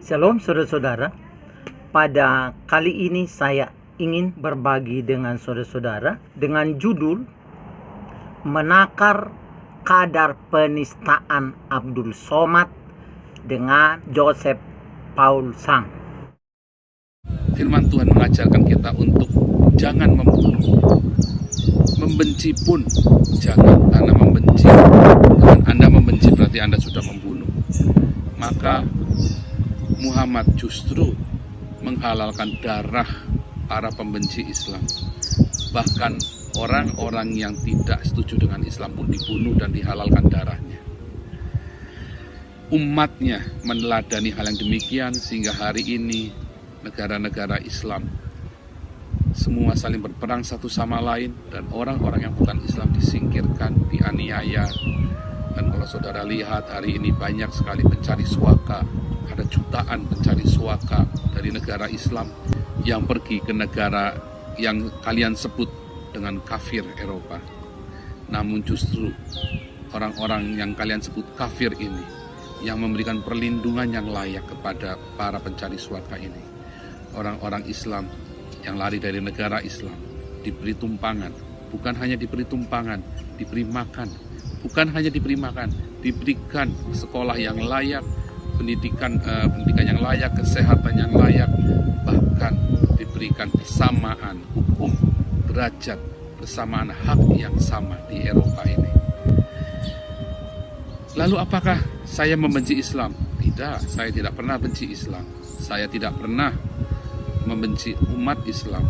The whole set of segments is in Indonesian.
Shalom saudara-saudara. Pada kali ini saya ingin berbagi dengan saudara-saudara dengan judul Menakar Kadar Penistaan Abdul Somad dengan Joseph Paul Sang. Firman Tuhan mengajarkan kita untuk jangan membunuh. Membenci pun jangan, karena membenci, dengan Anda membenci berarti Anda sudah membunuh. Maka Muhammad justru menghalalkan darah para pembenci Islam. Bahkan orang-orang yang tidak setuju dengan Islam pun dibunuh dan dihalalkan darahnya. Umatnya meneladani hal yang demikian sehingga hari ini negara-negara Islam semua saling berperang satu sama lain, dan orang-orang yang bukan Islam disingkirkan, dianiaya. Dan kalau saudara lihat hari ini banyak sekali pencari suaka, ada jutaan pencari suaka dari negara Islam yang pergi ke negara yang kalian sebut dengan kafir Eropa. Namun justru orang-orang yang kalian sebut kafir ini yang memberikan perlindungan yang layak kepada para pencari suaka ini. Orang-orang Islam yang lari dari negara Islam diberi tumpangan, bukan hanya diberi tumpangan, diberi makan, bukan hanya diberi makan, diberikan sekolah yang layak, pendidikan yang layak, kesehatan yang layak, bahkan diberikan kesamaan hukum, derajat, kesamaan hak yang sama di Eropa ini. Lalu apakah saya membenci Islam? Tidak, saya tidak pernah benci Islam. Saya tidak pernah membenci umat Islam.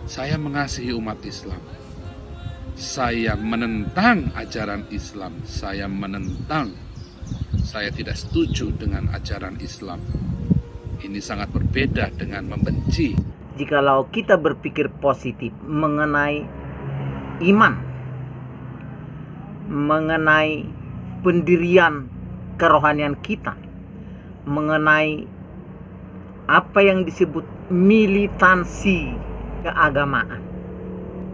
Saya mengasihi umat Islam. Saya menentang ajaran Islam. Saya tidak setuju dengan ajaran Islam. Ini sangat berbeda dengan membenci. Jikalau kita berpikir positif mengenai iman, mengenai pendirian kerohanian kita, mengenai apa yang disebut militansi keagamaan.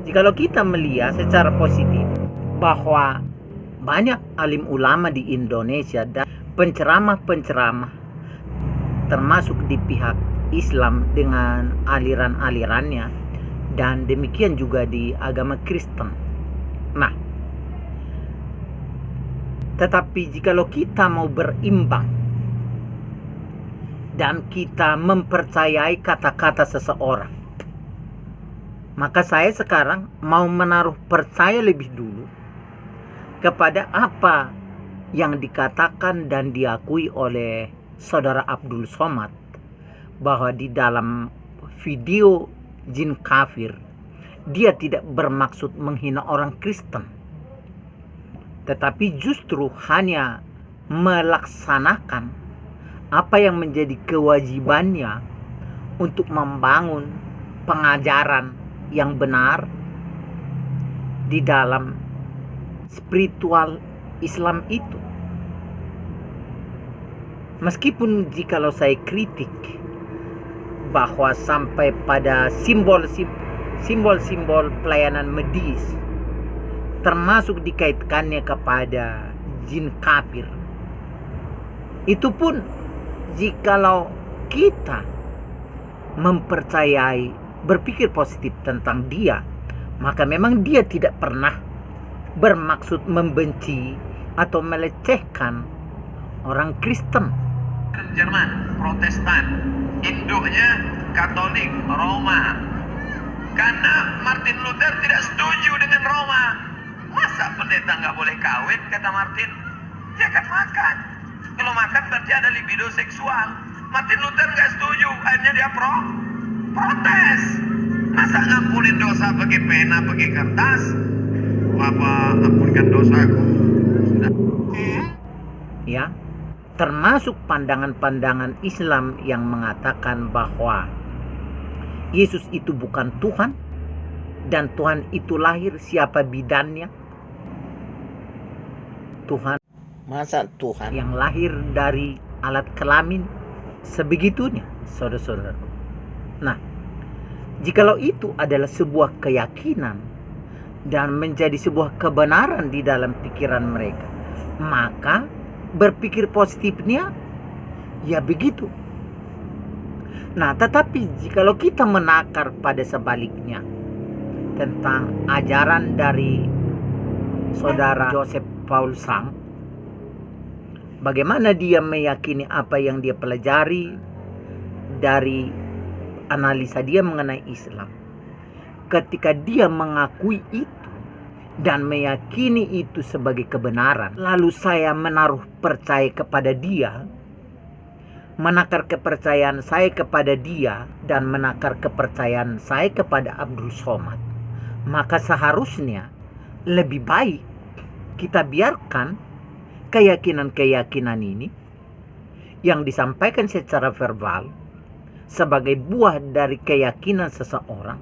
Jikalau kita melihat secara positif bahwa banyak alim ulama di Indonesia dan penceramah-penceramah termasuk di pihak Islam dengan aliran-alirannya, dan demikian juga di agama Kristen. Nah, tetapi jikalau kita mau berimbang dan kita mempercayai kata-kata seseorang, maka saya sekarang mau menaruh percaya lebih dulu kepada apa yang dikatakan dan diakui oleh saudara Abdul Somad, bahwa di dalam video Jin Kafir dia tidak bermaksud menghina orang Kristen, tetapi justru hanya melaksanakan apa yang menjadi kewajibannya untuk membangun pengajaran yang benar di dalam spiritual Islam itu. Meskipun jikalau saya kritik bahwa sampai pada simbol-simbol pelayanan medis termasuk dikaitkannya kepada jin kafir, itu pun jikalau kita mempercayai, berpikir positif tentang dia, maka memang dia tidak pernah bermaksud membenci atau melecehkan orang Kristen. Jerman, Protestan, induknya Katolik, Roma. Karena Martin Luther tidak setuju dengan Roma. Masa pendeta nggak boleh kawin, kata Martin? Dia akan makan. Kalau makan berarti ada libido seksual. Martin Luther nggak setuju, akhirnya dia protes. Masa ngampunin dosa pakai pena, pakai kertas? Bapa, ampunkan dosaku. Sudah. Ya, termasuk pandangan-pandangan Islam yang mengatakan bahwa Yesus itu bukan Tuhan, dan Tuhan itu lahir, siapa bidannya? Tuhan. Masa Tuhan yang lahir dari alat kelamin sebegitunya, saudara-saudaraku? Nah, jikalau itu adalah sebuah keyakinan dan menjadi sebuah kebenaran di dalam pikiran mereka, maka berpikir positifnya Ya begitu. Nah, tetapi jikalau kita menakar pada sebaliknya tentang ajaran dari saudara Joseph Paul Sang, bagaimana dia meyakini apa yang dia pelajari dari analisa dia mengenai Islam. Ketika dia mengakui itu dan meyakini itu sebagai kebenaran, lalu saya menaruh percaya kepada dia, menakar kepercayaan saya kepada dia, dan menakar kepercayaan saya kepada Abdul Somad, maka seharusnya lebih baik kita biarkan keyakinan-keyakinan ini yang disampaikan secara verbal sebagai buah dari keyakinan seseorang.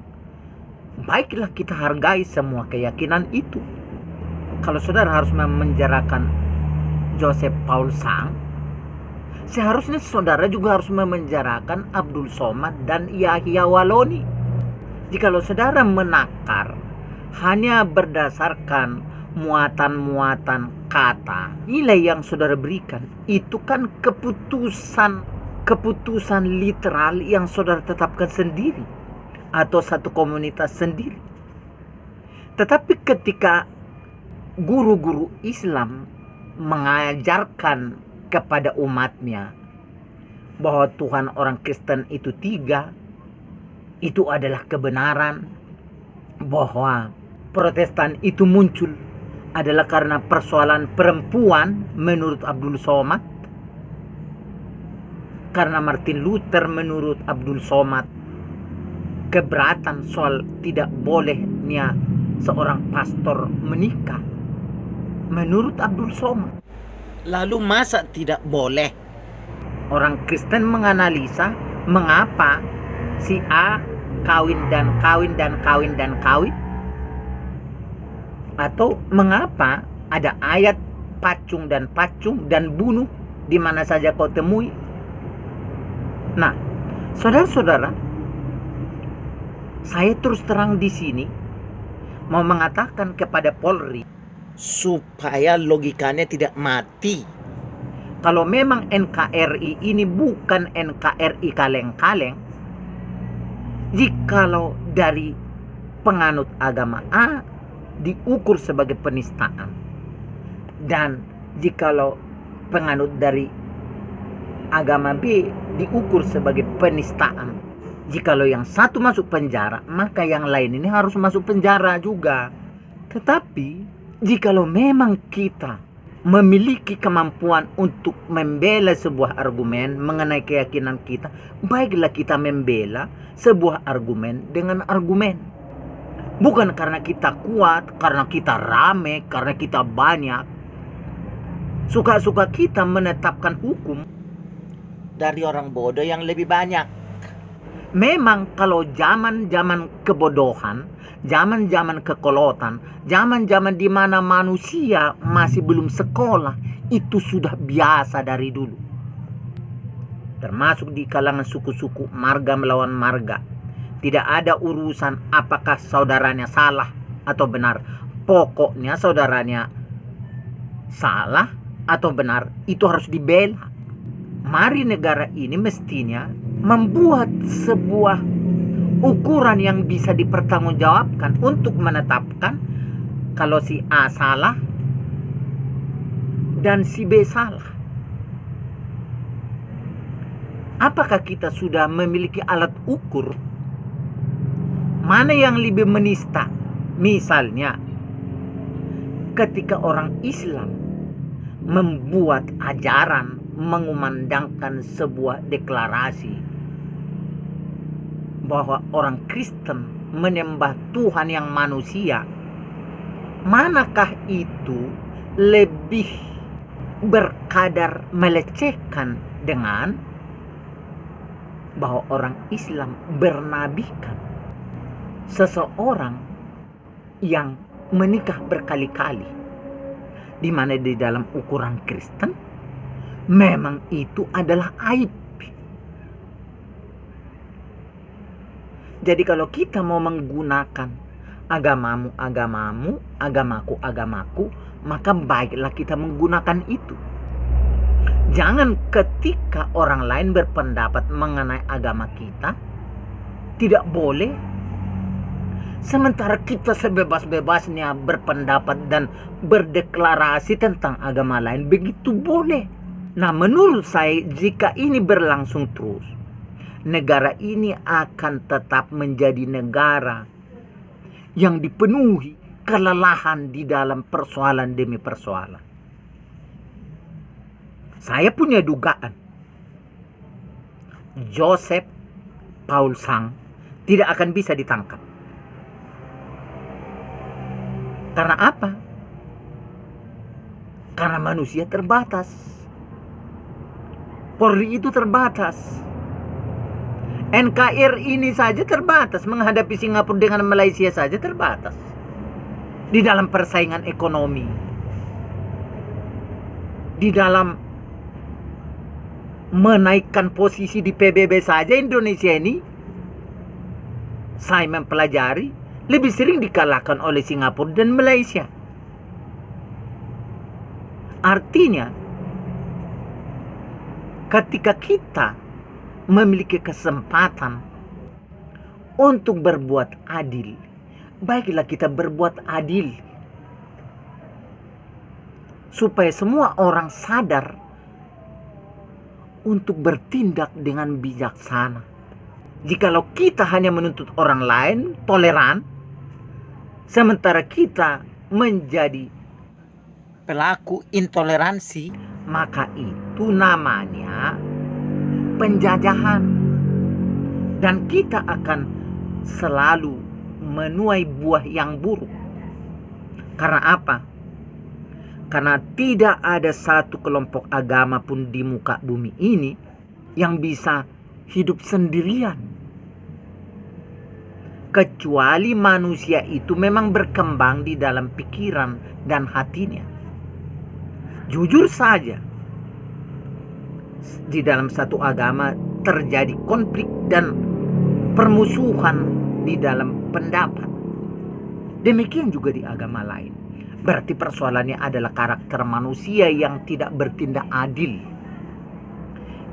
Baiklah kita hargai semua keyakinan itu. Kalau saudara harus memenjarakan Joseph Paul Sang, seharusnya saudara juga harus memenjarakan Abdul Somad dan Yahya Waloni. Jikalau saudara menakar hanya berdasarkan muatan-muatan kata, nilai yang saudara berikan itu kan keputusan literal yang saudara tetapkan sendiri atau satu komunitas sendiri. Tetapi ketika guru-guru Islam mengajarkan kepada umatnya bahwa Tuhan orang Kristen itu 3, itu adalah kebenaran. Bahwa Protestan itu muncul adalah karena persoalan perempuan menurut Abdul Somad, karena Martin Luther menurut Abdul Somad keberatan soal tidak bolehnya seorang pastor menikah menurut Abdul Somad. Lalu masa tidak boleh orang Kristen menganalisa mengapa si A kawin dan kawin dan kawin dan kawin, atau mengapa ada ayat pacung dan bunuh di mana saja kau temui. Nah, saudara-saudara, saya terus terang di sini mau mengatakan kepada Polri supaya logikanya tidak mati. Kalau memang NKRI ini bukan NKRI kaleng-kaleng, jikalau dari penganut agama A diukur sebagai penistaan, dan jikalau penganut dari agama B diukur sebagai penistaan, jikalau yang satu masuk penjara, maka yang lain ini harus masuk penjara juga. Tetapi jikalau memang kita memiliki kemampuan untuk membela sebuah argumen mengenai keyakinan kita, baiklah kita membela sebuah argumen dengan argumen. Bukan karena kita kuat, karena kita rame, karena kita banyak. Suka-suka kita menetapkan hukum dari orang bodoh yang lebih banyak. Memang kalau zaman-zaman kebodohan, zaman-zaman kekolotan, zaman-zaman di mana manusia masih belum sekolah, itu sudah biasa dari dulu. Termasuk di kalangan suku-suku, marga melawan marga. Tidak ada urusan apakah saudaranya salah atau benar. Pokoknya saudaranya salah atau benar, itu harus dibela. Mari negara ini mestinya membuat sebuah ukuran yang bisa dipertanggungjawabkan untuk menetapkan kalau si A salah dan si B salah. Apakah kita sudah memiliki alat ukur mana yang lebih menista? Misalnya ketika orang Islam membuat ajaran mengumandangkan sebuah deklarasi bahwa orang Kristen menyembah Tuhan yang manusia, manakah itu lebih berkadar melecehkan dengan bahwa orang Islam bernabikan seseorang yang menikah berkali-kali, di mana di dalam ukuran Kristen memang itu adalah aib. Jadi kalau kita mau menggunakan agamamu agamamu, agamaku agamaku, maka baiklah kita menggunakan itu. Jangan ketika orang lain berpendapat mengenai agama kita, tidak boleh. Sementara kita sebebas-bebasnya berpendapat dan berdeklarasi tentang agama lain, begitu boleh. Nah, menurut saya jika ini berlangsung terus, negara ini akan tetap menjadi negara yang dipenuhi kelelahan di dalam persoalan demi persoalan. Saya punya dugaan Joseph Paul Sang tidak akan bisa ditangkap. Karena apa? Karena manusia terbatas. Polri itu terbatas. NKRI ini saja terbatas. Menghadapi Singapura dengan Malaysia saja terbatas. Di dalam persaingan ekonomi. Di dalam menaikkan posisi di PBB saja Indonesia ini, saya mempelajari, lebih sering dikalahkan oleh Singapura dan Malaysia. Artinya, ketika kita memiliki kesempatan untuk berbuat adil, baiklah kita berbuat adil. Supaya semua orang sadar untuk bertindak dengan bijaksana. Jikalau kita hanya menuntut orang lain toleran, sementara kita menjadi pelaku intoleransi, maka itu namanya penjajahan. Dan kita akan selalu menuai buah yang buruk. Karena apa? Karena tidak ada satu kelompok agama pun di muka bumi ini yang bisa hidup sendirian. Kecuali manusia itu memang berkembang di dalam pikiran dan hatinya. Jujur saja, di dalam satu agama terjadi konflik dan permusuhan di dalam pendapat. Demikian juga di agama lain. Berarti persoalannya adalah karakter manusia yang tidak bertindak adil,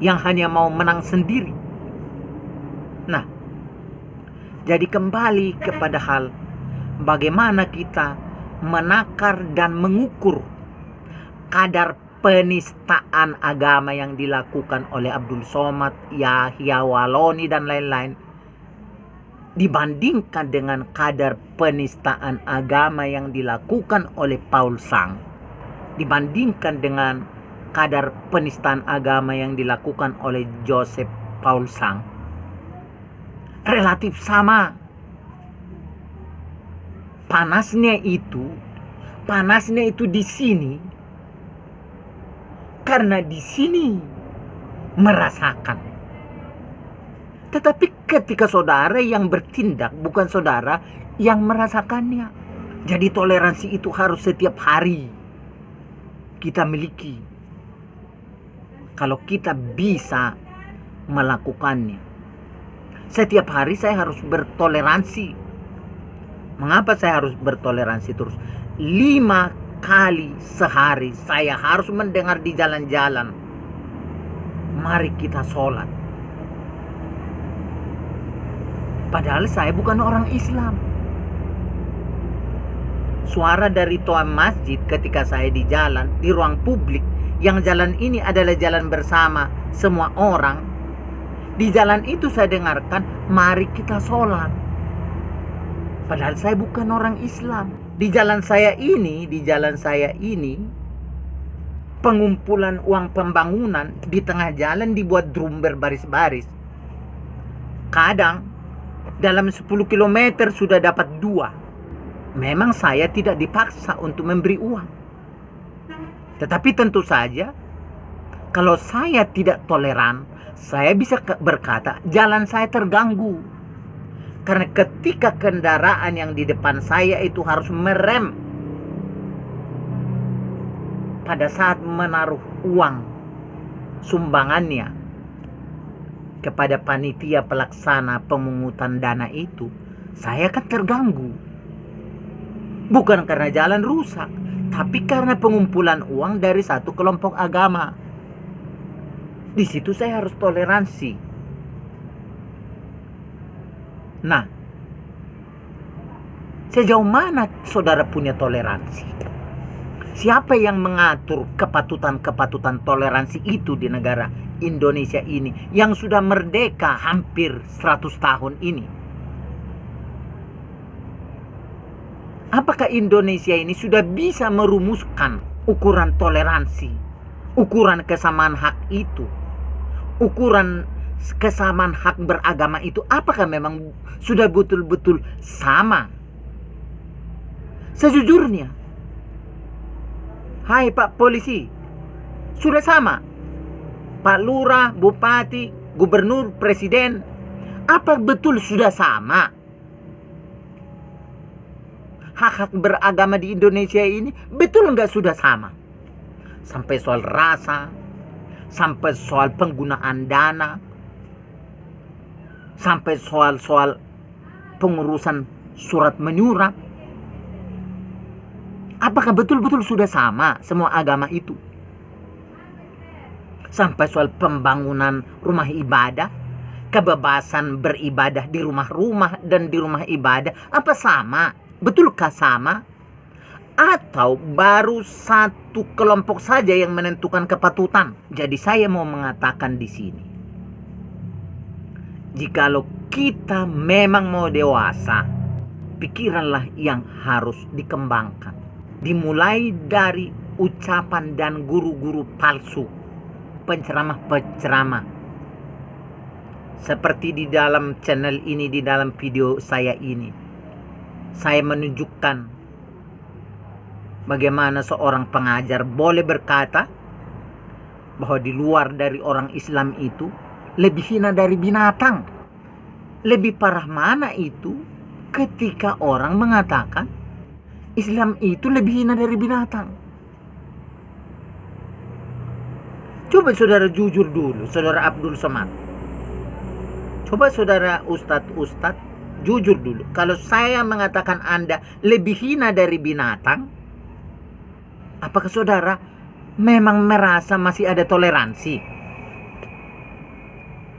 yang hanya mau menang sendiri. Nah, jadi kembali kepada hal bagaimana kita menakar dan mengukur kadar penistaan agama yang dilakukan oleh Abdul Somad, Yahya Waloni dan lain-lain, dibandingkan dengan kadar penistaan agama yang dilakukan oleh Paul Sang, dibandingkan dengan kadar penistaan agama yang dilakukan oleh Joseph Paul Sang, relatif sama. Panasnya itu di sini, karena di sini merasakan. Tetapi ketika saudara yang bertindak, bukan saudara yang merasakannya. Jadi toleransi itu harus setiap hari kita miliki. Kalau kita bisa melakukannya. Setiap hari saya harus bertoleransi. Mengapa saya harus bertoleransi terus? 5 kali sehari saya harus mendengar di jalan-jalan, mari kita sholat. Padahal saya bukan orang Islam. Suara dari tuan masjid ketika saya di jalan, di ruang publik, yang jalan ini adalah jalan bersama semua orang. Di jalan itu saya dengarkan, mari kita sholat. Padahal saya bukan orang Islam. Di jalan saya ini, pengumpulan uang pembangunan di tengah jalan dibuat drum berbaris-baris. Kadang dalam 10 km sudah dapat 2. Memang saya tidak dipaksa untuk memberi uang. Tetapi tentu saja, kalau saya tidak toleran, saya bisa berkata jalan saya terganggu. Karena ketika kendaraan yang di depan saya itu harus merem pada saat menaruh uang sumbangannya kepada panitia pelaksana pemungutan dana itu, saya kan terganggu. Bukan karena jalan rusak, tapi karena pengumpulan uang dari satu kelompok agama. Di situ saya harus toleransi. Nah, sejauh mana saudara punya toleransi? Siapa yang mengatur kepatutan-kepatutan toleransi itu di negara Indonesia ini yang sudah merdeka hampir 100 tahun ini? Apakah Indonesia ini sudah bisa merumuskan ukuran toleransi, ukuran kesamaan hak itu, ukuran kesamaan hak beragama itu? Apakah memang sudah betul-betul sama? Sejujurnya, hai Pak Polisi, sudah sama. Pak Lurah, Bupati, Gubernur, Presiden, apa betul sudah sama? Hak-hak beragama di Indonesia ini betul nggak sudah sama? Sampai soal rasa, sampai soal penggunaan dana, sampai soal pengurusan surat menyurat. Apakah betul-betul sudah sama semua agama itu? Sampai soal pembangunan rumah ibadah, kebebasan beribadah di rumah-rumah dan di rumah ibadah, apa sama? Betulkah sama? Atau baru satu kelompok saja yang menentukan kepatutan? Jadi saya mau mengatakan di sini, jikalau kita memang mau dewasa, pikiranlah yang harus dikembangkan. Dimulai dari ucapan dan guru-guru palsu, penceramah-penceramah. Seperti di dalam channel ini, di dalam video saya ini, saya menunjukkan bagaimana seorang pengajar boleh berkata bahwa di luar dari orang Islam itu lebih hina dari binatang. Lebih parah mana itu ketika orang mengatakan Islam itu lebih hina dari binatang. Coba saudara jujur dulu, saudara Abdul Somad. Coba saudara Ustadz jujur dulu. Kalau saya mengatakan Anda lebih hina dari binatang, apakah saudara memang merasa masih ada toleransi?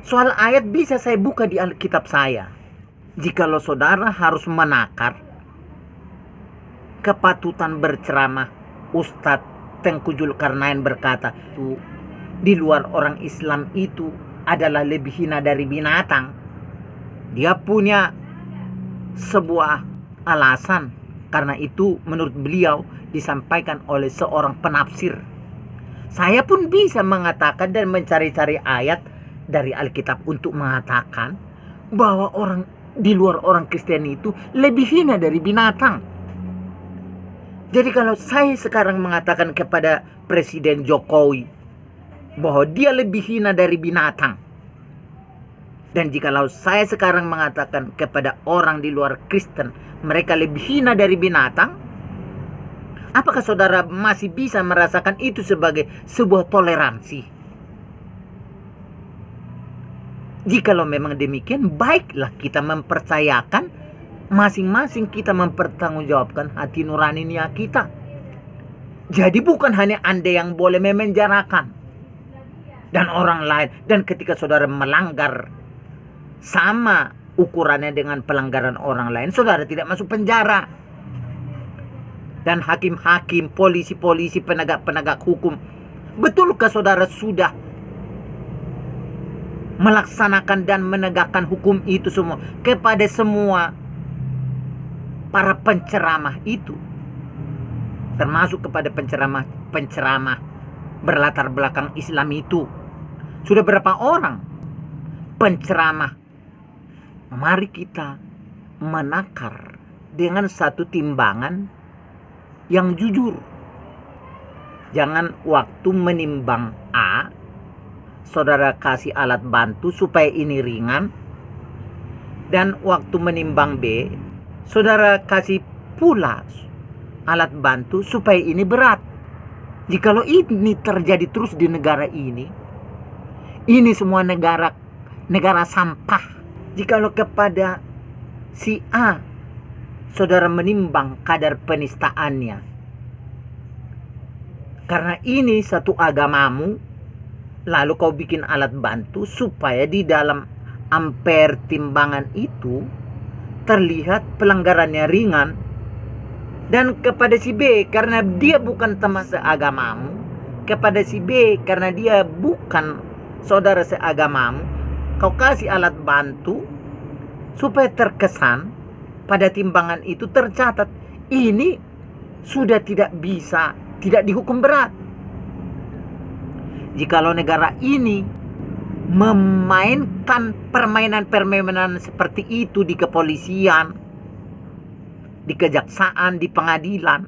Soal ayat bisa saya buka di Alkitab saya. Jikalau saudara harus menakar kepatutan berceramah Ustadz Tengku Zulkarnain berkata itu di luar orang Islam itu adalah lebih hina dari binatang, dia punya sebuah alasan. Karena itu menurut beliau disampaikan oleh seorang penafsir. Saya pun bisa mengatakan dan mencari-cari ayat dari Alkitab untuk mengatakan bahwa orang di luar orang Kristen itu lebih hina dari binatang. Jadi kalau saya sekarang mengatakan kepada Presiden Jokowi bahwa dia lebih hina dari binatang, dan jikalau saya sekarang mengatakan kepada orang di luar Kristen mereka lebih hina dari binatang, apakah saudara masih bisa merasakan itu sebagai sebuah toleransi? Jikalau memang demikian, baiklah kita mempercayakan masing-masing kita mempertanggungjawabkan hati nuraninya kita. Jadi bukan hanya Anda yang boleh memenjarakan dan orang lain. Dan ketika saudara melanggar sama ukurannya dengan pelanggaran orang lain, saudara tidak masuk penjara. Dan hakim-hakim, polisi-polisi, penegak-penegak hukum, betulkah saudara sudah melaksanakan dan menegakkan hukum itu semua kepada semua para penceramah itu, termasuk kepada penceramah berlatar belakang Islam itu? Sudah berapa orang penceramah? Mari kita menakar dengan satu timbangan yang jujur. Jangan waktu menimbang A, saudara kasih alat bantu supaya ini ringan, dan waktu menimbang B, saudara kasih pula alat bantu supaya ini berat. Jikalau ini terjadi terus di negara ini semua negara sampah. Jikalau kepada si A saudara menimbang kadar penistaannya, karena ini satu agamamu, lalu kau bikin alat bantu supaya di dalam ampere timbangan itu terlihat pelanggarannya ringan. Dan kepada si B, karena dia bukan teman seagamamu, kepada si B, karena dia bukan saudara seagamamu, kau kasih alat bantu supaya terkesan pada timbangan itu tercatat ini sudah tidak bisa, tidak dihukum berat. Jikalau negara ini memainkan permainan-permainan seperti itu di kepolisian, di kejaksaan, di pengadilan,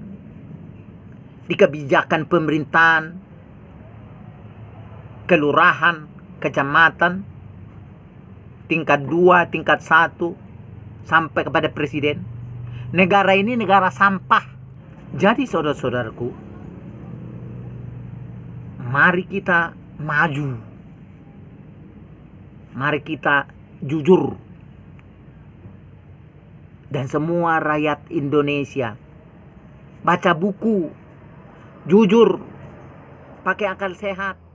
di kebijakan pemerintahan, kelurahan, kecamatan, tingkat 2, tingkat 1, sampai kepada presiden. Negara ini negara sampah. Jadi saudara-saudaraku, mari kita maju. Mari kita jujur. Dan semua rakyat Indonesia baca buku, jujur, pakai akal sehat.